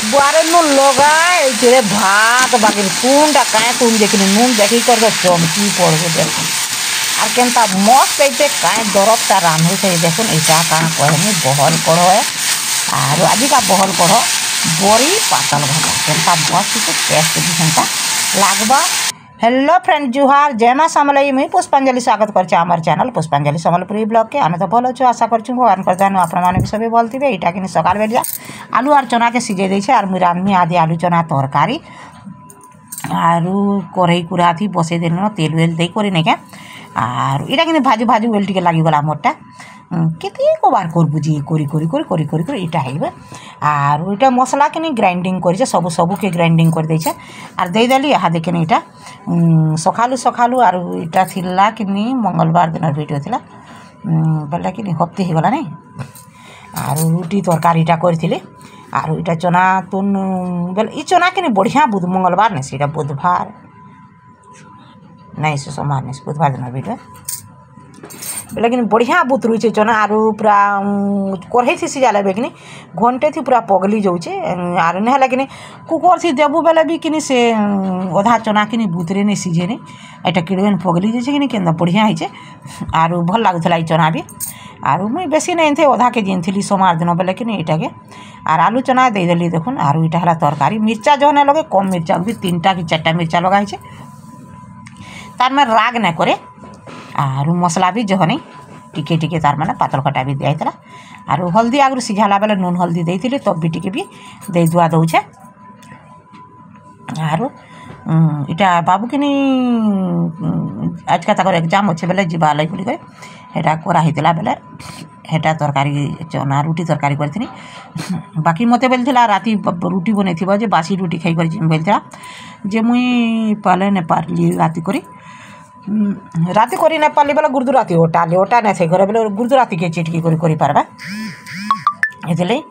बुआरे नून लगाए रे भात बाकी कौनटा कहीं कौन देखी नून देखी कर चमकी पड़ो देख और केनता मस्त ऐसे कहीं दरबता रांधु से देखो ऐसा कहाँ कहनी बहल कढ़ है और आज का बहल कढ़ बड़ी पातल भजा केनता मस्त टेस्ट भी सेंता लागबा। हेलो फ्रेंड जुहार जय माँ समलई मुई पुष्पांजलि स्वागत करछे आमर चैनल पुष्पांजलि समलपुरी ब्लॉग के आमे तो भल अच्छे आशा करछु भगवान करदानु आपण माने भी सभी बोलती इटा कि सकाल बेलिया आलू और चना के सिझे देछे और मुई रांधमी आदि आलू चना तरकारी आरु कढ़ई कुरा थी बसई देल तेल वेल दे करी नहीं क्या और इटा कि भाजू भाजू वेल टिके लागिगला मोरटा केते को बार करबु जी करी करी करी करी करी करी इटा हेबे और इटा मसला के ग्राइंडिंग करिछे सब सब के ग्राइंडिंग कर देछे और दे देली यहाँ देखे इटा सकालू सकालू और इटा थिला कि मंगलवार दिन वीडियो थिला बोला कि हफ्ते हो गला नहीं और रुटी तरकारीटा करी और इटा चना तुन बोले चना कि बढ़िया बुध मंगलवार नहीं सीटा बुधवार नहीं से सोमवार नहीं बुधवार दिन वीडियो बोले कि बढ़िया बुत रुचे चना आरु पूरा कढ़ई थी सिझा लगे कि घंटे थी पूरा पगली जाऊे आर नहीं लगे कुकर थी देबू बेले भी कि से अधा चना कि बुतरे नहीं सीझे नहीं एटा किड़े पगली जाइए कि बढ़िया होचे आरु भल लगुला चना भी आरु मुई बेसी नहीं थे अधा के जी थी सोमवार दिन बोले कि इटा के आर आलू चना देदेली देखुन आरु इटा है तरकारी मिर्चा जो है लगे कम मिर्चा भी 3टा कि 4टा मिर्चा लगाई तार में राग नहीं करे आरु मसला भी जो नहीं टिके टिके तार माने पातल खटा भी दिया आरु हल्दी आगु सिझाला बेले नून हल्दी देती तब भी टिके भी दे दुआ दौचे आरु इटा बाबू कि आज का तक एग्जाम अच्छे बेले जीवा लगे बोलिक हेटा कराइला बेले हेटा तरकारी चना रुटी तरकारी करी बाकी मत बेलता राति रुटी बनई बासी रुटी खाई बेलता जे मुई पाले ने पारली राति करी राति करी ना पाली बेला गुर्दु राति ओटा नहीं थे घर बेले गुर्दु राति के चिटकी करी पारबा ये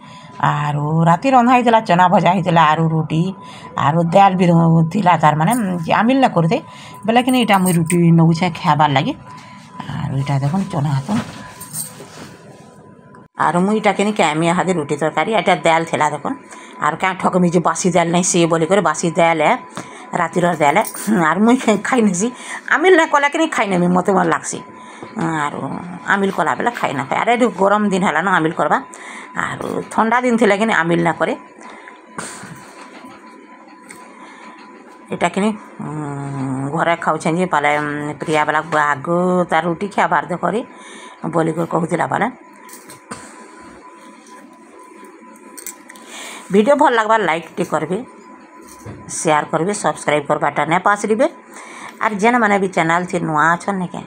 आरु राति रंधा होता चना भजा होता आरु रुटी आरु दाल भी थिला तार माने आमिल ना करते बेले कि इटा मुई रुटी नौछे खाबार लगे आरु इटा देखो चना हाथ आरु मुई इटा कि कैमी हादे रुटी तरकारी एटा दाल थिला देखो आर क्या ठकमी जो बासी दाल नहीं सी बोली कर बासी दाल है रातिर दाल आर मुई खाई नहीं आमिल ना कला कि खाई नहीं मत मन लगसी आरु आमिल कला बेला खाई ना अरे गरम दिन है ना आमिल करवा आरु ठंडा दिन थिला कि आमिल ना करे इटा कि घरे खाऊे पाले प्रिया बेला आग तार रुटी खिया बार दे करी बोलिक कहूला पाले वीडियो भल लगवा लाइक टी करबे शेयर करबे सब्सक्राइब करवाटा नहीं पासरिबे और जेन मैंने भी चैनल थी नुआ अच्छन नहीं क्या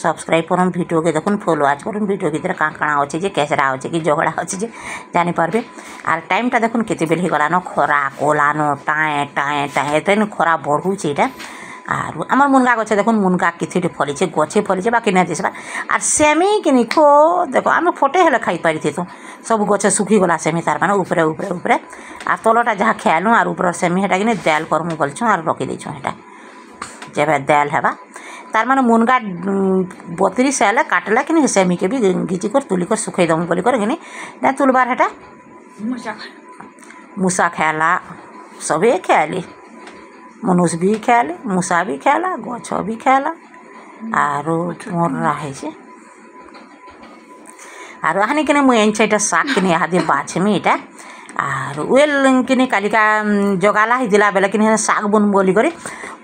सब्सक्राइब कर भिडियो के देखुन फॉलो आज कर भिडियो भीतर काँ काଣା अच्छे जे कैसरा अच्छे कि झगड़ा अच्छे जे जानीपारे और टाइमटा देखुन केते बेल गलान खरा कोलान टाए टाए टाए एतन खरा बढ़ुचे यहाँ और आम मुनगा गचे देखुन मुनगा किथे फलिचे गचे फलिचे बाकी नहीं दिशा और सेमी कि खो देख आम फोटे हेले खाई पारी तो सब गचे सुखी गला सेमी तार माने ऊपरे ऊपरे ऊपरे और तलटा जहाँ खेलु और ऊपर सेमी हेटा कि दाल करमु बोलछुँ और रखी देछुँ हेटा जब दाल हेबा तार माने मुनगा बतरी से काटला कि सेमी के भी घिची कर तुली कर सुखई दमु बोली कर कि तुलबार हेटा मूसा खेला सबे खेली मनुष्य भी खेले मूसा भी खेला गछ भी खेला और मोर रहे और हानि कि मुझे एनछा शाक कि यहाँ बाछमी इटा और वेल कि कालिका जगाला होता बेले कि शाक बुन बोली कर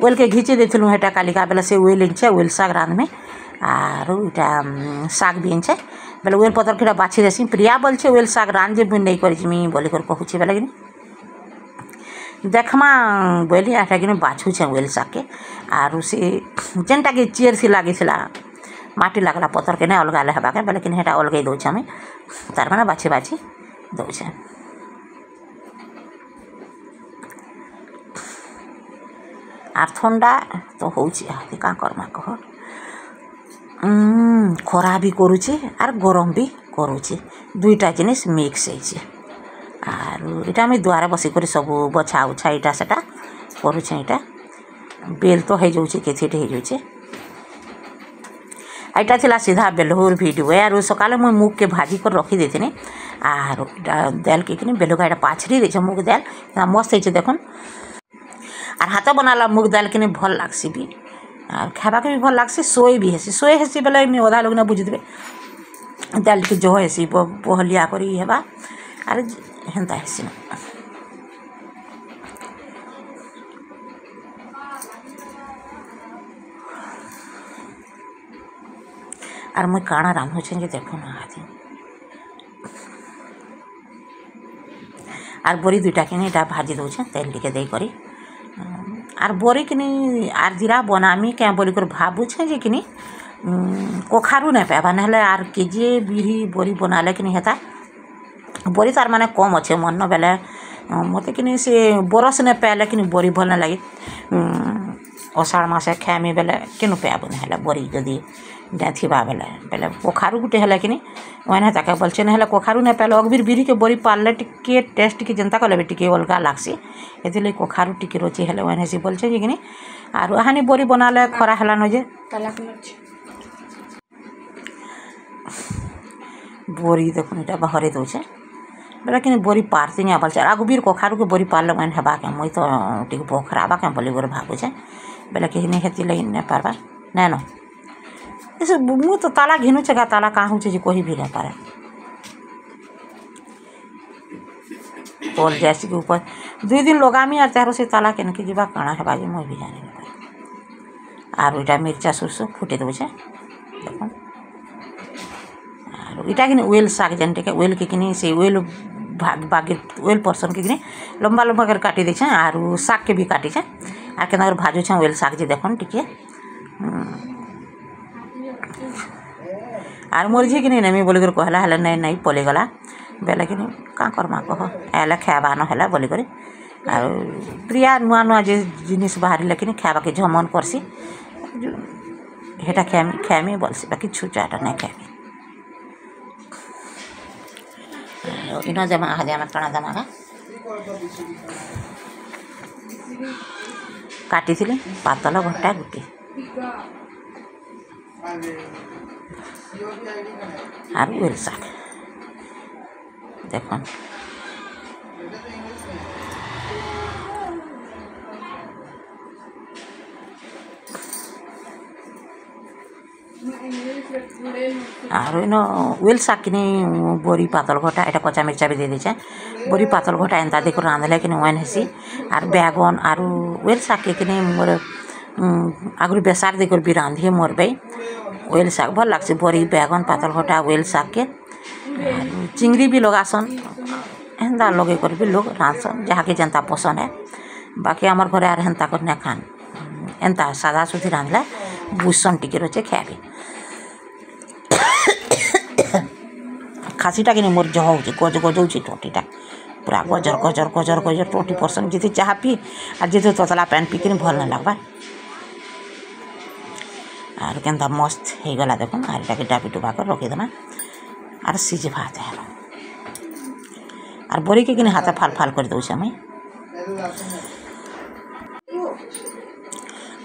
वेल के घिची देलु हेटा कालिका बेले से वेल इनछे वेल शाक रांधमे और इटा शाक भी इनछे बेले वेल पतर खीटा बाछी देसी प्रिया बोलछे वेल शाक रांधे नहीं करी बोली कर कहूँ बेले कि देखमा बोली एटा कि बाछुचे वेल शाक के और से जेनटा कि चेयर थी लगी माटी लगला पतर के नहीं अलगा हेबा के बोले कि हेटा अलगई दौचे आम तार माने बाछी बाछी दौचे आर ठंडा तो होती क्या करमा कह खरा भी करुचे आर गरम भी करुचे दुईटा जिनिस मिक्स होइए और इटा आम द्वारा बसिक सब बछा उछा इटा सेटा करुचे इटा बेल तो हो जाऊे केथीटे हो जाऊे এইটা ଥିଲା ସିଧା ବେଲହୁର ଭିଡ଼ିଓ ଆରୁ ସକାଳେ ମୁଇଁ ମୁଗ କେ ଭାଜି କରି ରଖି ଦେଇଥିନି ଆରୁ ଏଇଟା ଦେଲ କେ କିନି ବେଲୁକା ଏଇଟା ପାଛରି ଦେଇଛେ ମୁଗ ଦେଲ ମସ୍ତ ହେଇছে দেখুন আর হাতে বনালা মুগ দাল কিনে ভাল লাগছি বি আর খাবাকে বি ভাল লাগছি সোই হেসি বেলে অধা লোক না বুঝিদেবে দাল টিকে জহ হেসি বহলিয়া করি হেবা আর হেন্তা হেসি না আর মুই কাଣା রাঁধুছেন যে দেখুন আদি আর বড়ি দুইটা কিনে এটা ভাজি দৌছে তেল টিকে দেই করি আর বড়ি কিনি আর জিরা বনামি কেঁ বলি করে ভাবুছে যে কিনি কখারু না পাবা নাহলে আর কেজিয়ে বিড়ি বড়ি বনালে কিনি হেতা বড়ি তার মানে কম আছে মন বেলে মতো কিনি সে বরস না পাইলে কিনি বড়ি ভাল না লাগে অষাঢ় মাসে খাইমি বেলে কেন পাইব না হলে বড়ি যদি থিবা বেলে বেলে কখারু গুটে হলে কিনি ওনে তাকে বলছে না হলে কখারু না পাইলে অগবির বিড়িকে বড়ি পারলে টিকে টেস্ট টিকে যেন্তা কলে টিকে অলগা লাগছি এলে কখারু টিকে রচি হলে ওনে সে বলছে যে কিনি আর হানি বড়ি বনালে খরা হেলানো যে বড়ি দেখুন এটা বাহরে দৌছে বেলা কিনি বড়ি পারতি না বলছে আর আগুবির কখারুকে বড়ি পারলে ওনে হেবা কে মুই তো টিকে বখরাবা কে বলি করে ভাবুছে বেলা কে হেতি লাগি না পারবা না ন এসে মু তো তালা ঘিনুছে গা তালা কাঁ হচ্ছে যে কহি ভি না পারে পল যাইছি কি উপর 2 দিন লগামি আর তার সে তালা কেনকে যা কাଣା হেবা যে মুই ভি জানি না আর ওইটা মির্চা সুরসু ফুটে দেছে দেখুন আর এটা কিনে ওয়েল শাক যেনটাকে ওয়েল কে কিনে সেই ওয়েল বাগের ওয়েল পর্সন के किने लंबा लंबा कर काटी देछे और शाक के भी काटी छे आ केना भाजू छे ओएल शाक जे देखन टिके और मोर जे किने नेमी बोली कर कहला हला नहीं पले गला बेला किने का करमा कह एला खाबा न हला बोली करे और प्रिया नुआ नुआ जे जिनिस बाहरी लेकिन खाबा के झमन करसी हेटा खामी बोलसी बाकी छुचाटा नहीं खामी इनो जमा हजामा कणा जमा काटी थिले पातल घटा गुटी আর ওয়েল শাক দেখুন আর ওয়েল শাক কিনে বড়ি পাতল ঘটা এটা কচা মির্চা भी दे दीचे बड़ी पातल घटा एंता देख रांधले कि ओन हेसी और बैगन और ओएल शाक के किने मोर आगुरी बेसार देकर भी रांधे मोर भाई ओएल शाक भल लागसे बड़ी बैगन पातल घटा ओएल शाक के चिंगड़ी भी लगासन एंता लगे कर भी लोग रांधसन जहाँ के जनता पसंद है बाकी आमर घरे आर हेन्ता कर ना खान एंता सादा सुधी रांधले बुसन टिके रचे खाबे खासीटा कि मोर जह हो गज गजौची टोटीटा पूरा गजर गजर गजर गजर 20% जी चाह पी और जी ततला पैन पी कि भल नहीं लगवा और केन्ता मस्त हो गला देखुन और इटा डाबी डुबा कर रखीदेमा और सीझे भात है और बड़ी के कि हाथ फाल फाल कर दौचे मुई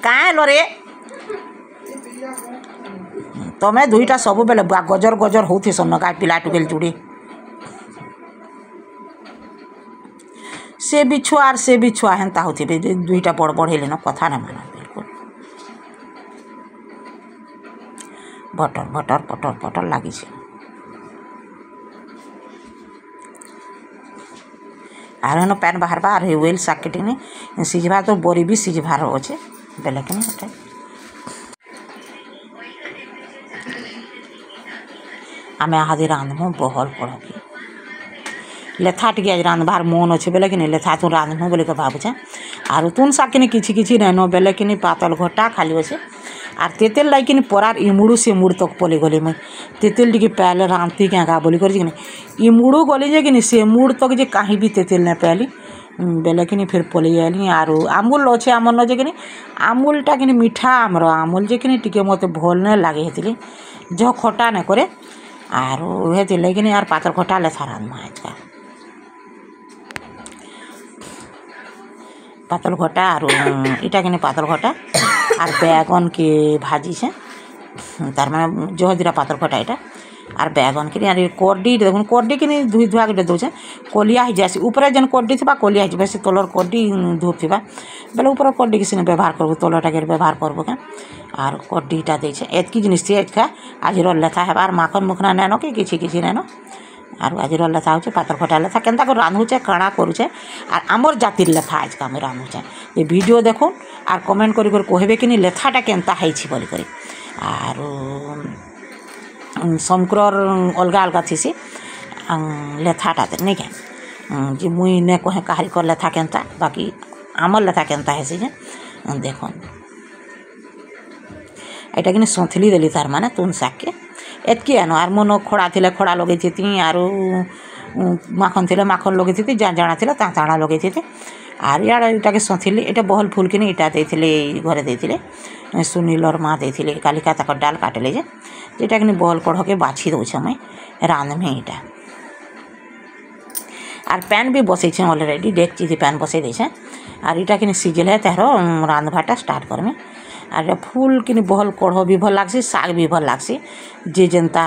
काँ रे तमें दुईटा सब बेले गजर गजर होती सन गाय पिला टुकेल चुड़ी से भी छुआ और से भी छुआ हेन्ता होती दुईटा बड़ बड़ हेले न कथा ना मान बिल्कुल बटर बटर पटर पटर लगी आर हेन पैन बाहर और वेल शाक के सीझा तो बड़ी भी सीझबार अच्छे बेले कि आम आदि रांधमु बहल पड़की लेथा टी आज रांधबार मन अच्छे बेले कि लेथा तू रांधमु बोले भावुचे आर तुन शाक कि किसी नाइन बेले कि पातल घटा खाली अच्छे आर तेतेल लाई कि परार इमुड़ू से मुड़ तक पले गली मुई तेतेल टी पहले रांधती क्या गा बोली कर इमुड़ू गली जे कि से मुड़ तक जे कहीं भी तेतेल नहीं पाली बेले कि फिर पलि आली आर आमूल अच्छे आमर न जे कि आमूलटा कि मीठा आमर आमूल जे कि टी मत भल नहीं लगे हेतली जो खटा नहीं करे आर हेती लगे आर पातल घटा लेथा रांधमा आजका पातल घटा और इटा कि पातल घटा और बैगन के भाजी से तार माने जह दिरा पातर खटा एटा आर बैगन कि यार कोडी देखुन कोडी कि धुई धुआ के दौचे कोलिया हो जासी ऊपर जन कोडी थी कोलिया हो से तलर कोडी धूप थी बेले ऊपर कोडी किसी ने व्यवहार करबो तलटा के व्यवहार करबो क्या आर कोडीटा देछे एतकी जिनिस थी एतका आज लेथा हेबार माखन मुखना नेनो कि किछि नेनो आर आज लेथा होचे पातर खटा लेथा केनता को रांधुचे काଣା करूचे आर आमर जातिर लेथा आज का रांधुचे ये वीडियो देखो आर कमेंट करी कहबे कि लेथाटा केनता हैछि बोली करी आर समक्रर अलगा अलगा थीसी लेथाटा नहीं क्या जी मुई ने कहे काहरी कर लेथा केनता बाकी आमर लेथा केनता है जे देखो एटा कि सौथली देली तार माने तुन शाक के एतकी आनो आर मन खड़ा थिले खड़ा लगे थी आर माखन थिले माखन लगे थी जाना थिले ताणा लगे थी आर यार इटा के सौथली एटा बहल फुल कि इटा देथिले घरे देथिले सुनीलर माँ देथिले कालिका तक डाल काटले जेटा कि बहल कढ़ के बाछी दौचे मैं रांध में इटा आर पैन भी बसई अलरेडी डेक्ची थी पैन बसई देछे आर इटा कि सिझले तार रांधवाटा स्टार्ट करमे आर फूल कि बहल कढ़ भी भल लागसी साग भी भल लागसी जे जनता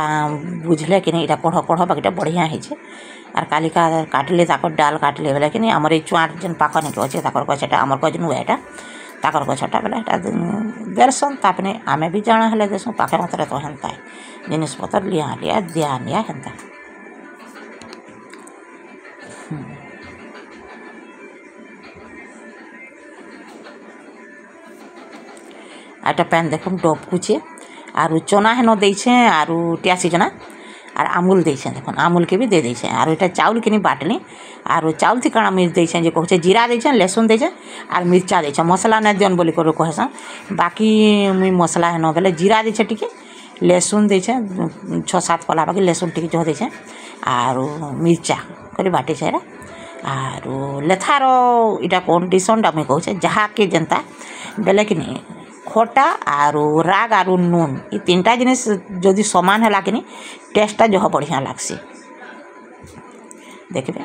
बुझले कि इटा कढ़ कढ़ बाकीटा बढ़िया है आर कालिका काटले ताकर डाल काटले बेले कि आमर ये चुआट जेन पाखन के अच्छे ताकर गछटा आमर कजन हुआ एटा ताकर गछटा बेले एटा देरसन तापने आमे भी जाना हेले देसु पाखे मतरे तो हेन्ता जिनिस पतर लिया लिया दिया लिया हेन्ता आटा पैन देखो डबकुचे आर चना हेन देछे आर टियासी चना आर आमूल देछे देखो आमूल के भी दे देछे आर एटा चाउल के बाटली आर चाउल थी काଣା मिर्च देछे जे कहछे जीरा देछे लहसुन देछे आर मिर्चा देछे मसला न दियन बोली कर कहसन बाकी मुई मसला हेन बेले जीरा देछे टिके लहसुन देछे 6-7 पला बाकी लहसुन टिके जो देछे आर मिर्चा करी बाटे छेरा आर लेथार इटा कंडीशनटा मुई कहछे जहा के जनता बेले कि खटा आरु राग आरु नून ये तीनटा जिनिस जदि समान है कि टेस्टा जो बढ़िया लागसी देखबे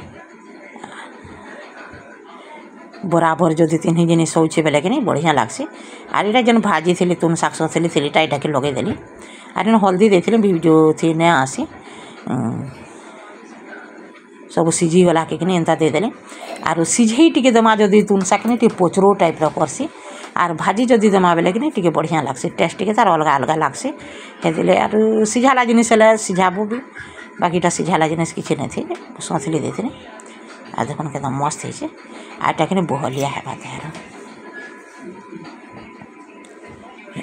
बराबर जदि तीन जिनिस होचे बेले कि बढ़िया लागसी आर इटा जेन भाजी थी तुम शाक सौथली थी इटा के लगे देली आर हल्दी देती जो थी ने आसी सब सीझी गला के एंता देदेली आर सीझे टी देमा जदि तुम शाक टी पोचरो टाइप करसी आर भाजी जदि देमा बेले कि टी बढ़िया लागसी टेस्ट टी तार अलग अलग लागसी हेतिले आर सीझाला जिनिस हेले सीझाबू भी बाकीटा सीझाला जिनिस किछि नै थी सौथली देथिनी आ देखन एकदम मस्त है आटा कि बहलिया हेबा तार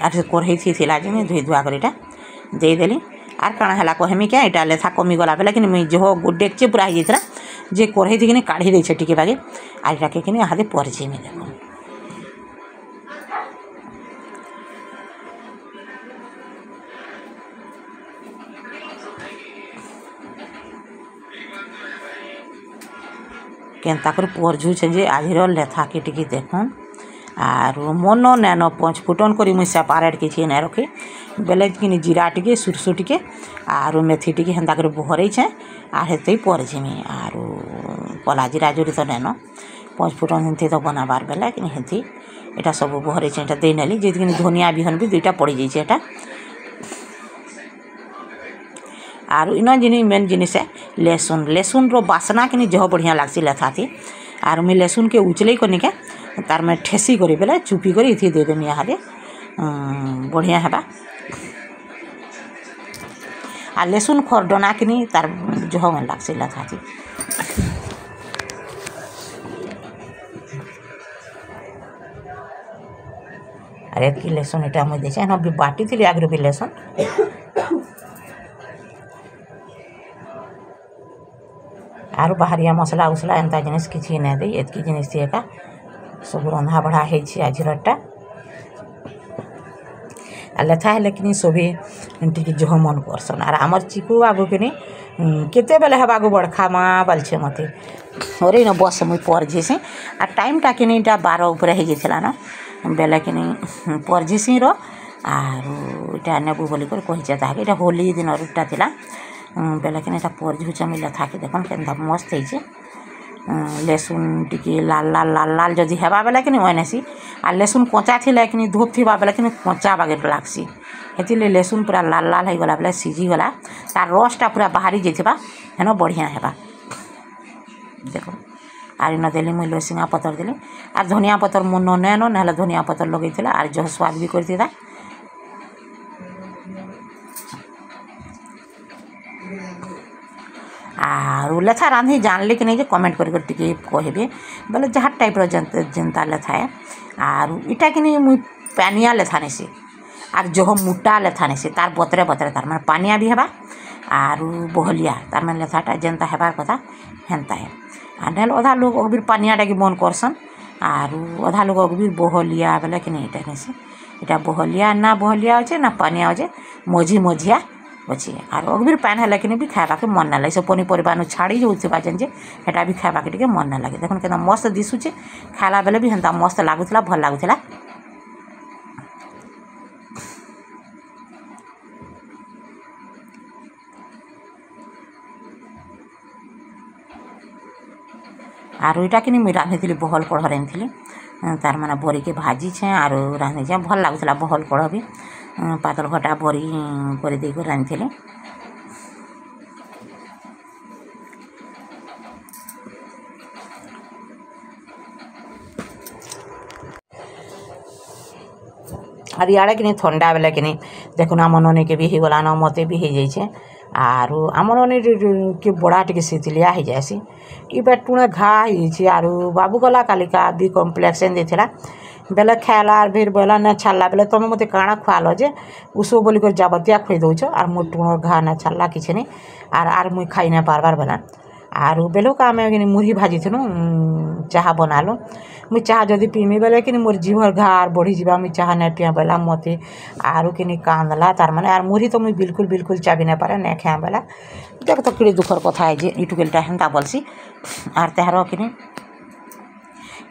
आर कढ़ई थी जिन धुई धुआ करीटा देदेली आर काଣା हला कहमी क्या इटा लेथा कमी गला बेले कि मुई जो डेक्ची पूरा हो जाता जे कढ़ई थी कि काढ़ी देछे टिके बागे आर इटा के कि हादे परजी में देखो केनता कर परझु छे जे आजिर लेथा के टिके देखन आर मन नैन 5 फुटन करी मुई सेपारेट किछि नै रखी बेले कि जीरा टिके सुरसो टिके आर मेथी टिके हेन्ता कर भरै छे आर हेतै परझिमी आर पला जीरा जोरी तो नैन 5 फुटन हेन्ती तो बनाबार बेले कि हेन्ती एटा सब भरै छे एटा दे नेली जे कि धनिया बिहन भी दुईटा पड़ी जाइछे एटा आर इन जिन मेन जिनिस है लहसुन रो बासना कि जह बढ़िया लागसी लेथा थी आर मुई लहसुन के उचले करनी के तार में ठेसी करी बेले चुपी करी थी दे देमी यहाँ बढ़िया हेबा आ लहसुन खरडना कि तार जह मन लागसी लेथा थी अरे कि लहसुन इटा मुई देछे न भी बाटी थी आगरे भी लहसुन आरु बाहरिया मसला उसला एंता जिनिस किछि नै दे एतकी जिनिस थी एका सब रंधा बढ़ा है आजिरटा आ लेथा है लेकिन सभी टी जह मन करसन आर आमर चिकू बाबू कि केते बेले हेबा बड़खा माँ बालछे मते अरे न बस मुई परझीसी आ टाइमटा कि 12 ऊपर हो जाइला न बेले कि परझीसी रो आर इटा नेबू बोली कर कहिचे ताके इटा होली दिन रुटा थिला बेले कि परझुचे मुई लेथा के देखन केनता मस्त है लहसुन टी लाल लाल लाल लाल जदि हेबा बेले कि ओनेसी आ लहसुन कच्चा थी कि धूप थी बेले कि कच्चा बागे लागसी हेतिले लहसुन पूरा लाल लाल हो गला बेले सीझी गला तार रसटा पूरा बाहरी जाइथिबा हेन बढ़िया हेबा देखो आर इन देली मुई लसिंगा पतर देली आर धनिया पतर मन नेनो नहले धनिया पतर लगेइथिला आर जो स्वाद भी करथिदा आर लेथा रांधि जानले कि नहीं कमेंट कर टिके कहबे बोले जहाँ टाइप जनता लेथा है आर इटा कि नहीं मुई पानिया लेथा नहीं आर जो मोटा लेथा नहीं तार बतरे बतरे तार मैंने पानिया भी हेबा आर बहलिया तार मैंने लेथाटा जेनता हेबार कथा हेन्ता है आर नेल अधा लोग अगबिर पानियाटा कि मन करसन आर अधा लोग अगबिर बहलिया बोले कि नहीं इटा नहीं इटा बहलिया ना बहलिया अच्छे ना पानिया अच्छे मझी मझिया अच्छे आर अगबिर पान है कि भी खावा के मन ना लगे सब पनीपरिया छाड़ी जाऊा जेन हेटा भी खावा के मन ना लगे देखो के मस्त दिशुचे खाला बेले भी हेन्ता मस्त लगुला भल लगुला आर इटा कि मुझे रांधि बहल कढ़ रांधि तार मैंने बरी के भाजी छे आर रांधि भल लगुला बहल कढ़ भी पातल घटा बरी कर दे रांधि आर इे कि ठंडा बेले कि देखुन आम ननी के भी हो गलान मत भी हो जाइए आर आम ननी के बड़ा टे शीतलिया हो जाएसी कि टुणे घा हो आर बाबू गला कालिका बी कम्प्लेक्सन देला बेले खाला आर फिर बोला ना छाड़ा बेले तुम मत काଣା खुआल जे उसो बोलिक जाबतिया खुई दौच आर मोर टुणर घा ना छाड़ा किसी नहीं आर मुई खाई ना पारबार बेला आर बेलुका आम मुढ़ी भाजी थी चाह बनालो मुई चाह जदि पीमी बेले कि मोर जीभर घा आर बढ़ी जा मुई चाह नहीं पिया बेला मत आरू कि कांदला तार माने आर मुढ़ी तो मुई बिल्कुल बिल्कुल चाबी नहीं पारे नहीं खाए बेला देख तो कि दुखर कथा है जे इटुकेलटा हेन्ता बोलसी आर तार कि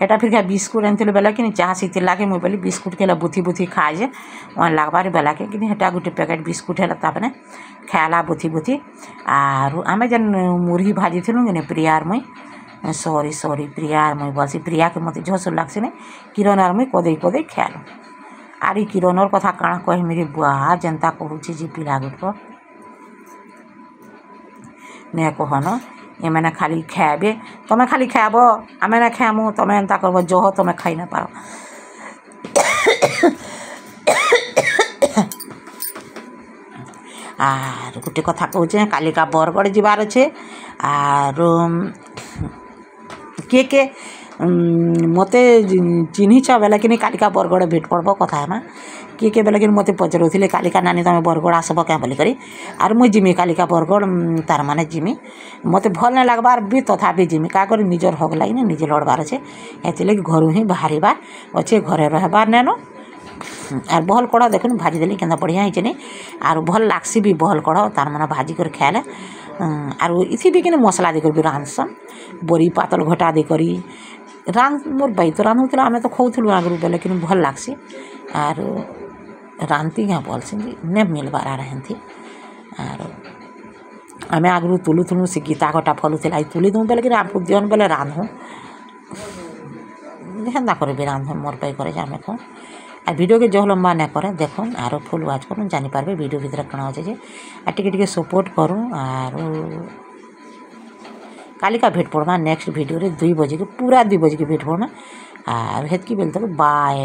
एटा फिर बिस्कुट आनी बेला कि चाह शीत लगे मुई बोली बिस्कुट के बुथी बुथी खाए जे वहाँ लगबार बेला के हेटा गोटे पैकेट बिस्कुट है तापने खाला बुथी बुथी आर आम जेन मुढ़ी भाजी थी कि प्रियार मुई सॉरी प्रियार मुई बोलसी प्रिया के मत झसुर लागसी नहीं किरण आर मुई कदे कदे खाएल आर किरणर कथा काଣା कह मेरी बुआ जनता कहूँ जी पिला गुट ने कहन ये मैंने खाली खाबे तुम्हें खाली खाब आम ना खामु तुम्हें एंता करब जह तुम्हें खाई ना पार आर गोटे कथा कहूँ कालिका बरगढ़ जीवार अच्छे आर किए मते चिन्हिच बेले कि कालिका बरगढ़ भेट पड़ब कथा है किए बेले कि मत पचरौले कालिका नानी तुम बरगढ़ आसब क्या बोलिक आर मुई जिमी कालिका बरगढ़ तार माने जिमी मत भल नहीं लगबार भी तथापि जिमी क्या कर निजर हक लगे निजे लड़बार अच्छे एति घर ही बाहर अच्छे घरे रहबार नेन आर बहल कढ़ देखुन भाजी देली के बढ़िया होचे नहीं आर भल लागसी भी बहल कढ़ तार माने भाजी कर खाएले आर इथि भी कि मसला देकर भी रांधसन बरी पातल घटा देकर मोर भाई तो रांधुला आम तो खाऊलु आगु बेले कि भल लागसी आर रांधती क्या बोलसी ने मिलबार रहती आर आम आगु तुलुथुलु से गीता घटा फलुला तुली दूँ बेले कि आपको दियन बेले रांधु हेन्ता कर भी रांधु मोर पाई करे आम खाऊँ आ वीडियो के जो लंबा नहीं करे देखुन आरो फुल वाच करूँ जानीपारे वीडियो भितर कण अच्छे आ टे सपोर्ट करूँ आर कालिका भेट पड़मा नेक्स्ट वीडियो रे 2 बजे के पूरा 2 बजे के भेट पड़मा आर हेतकी बेल तक बाय।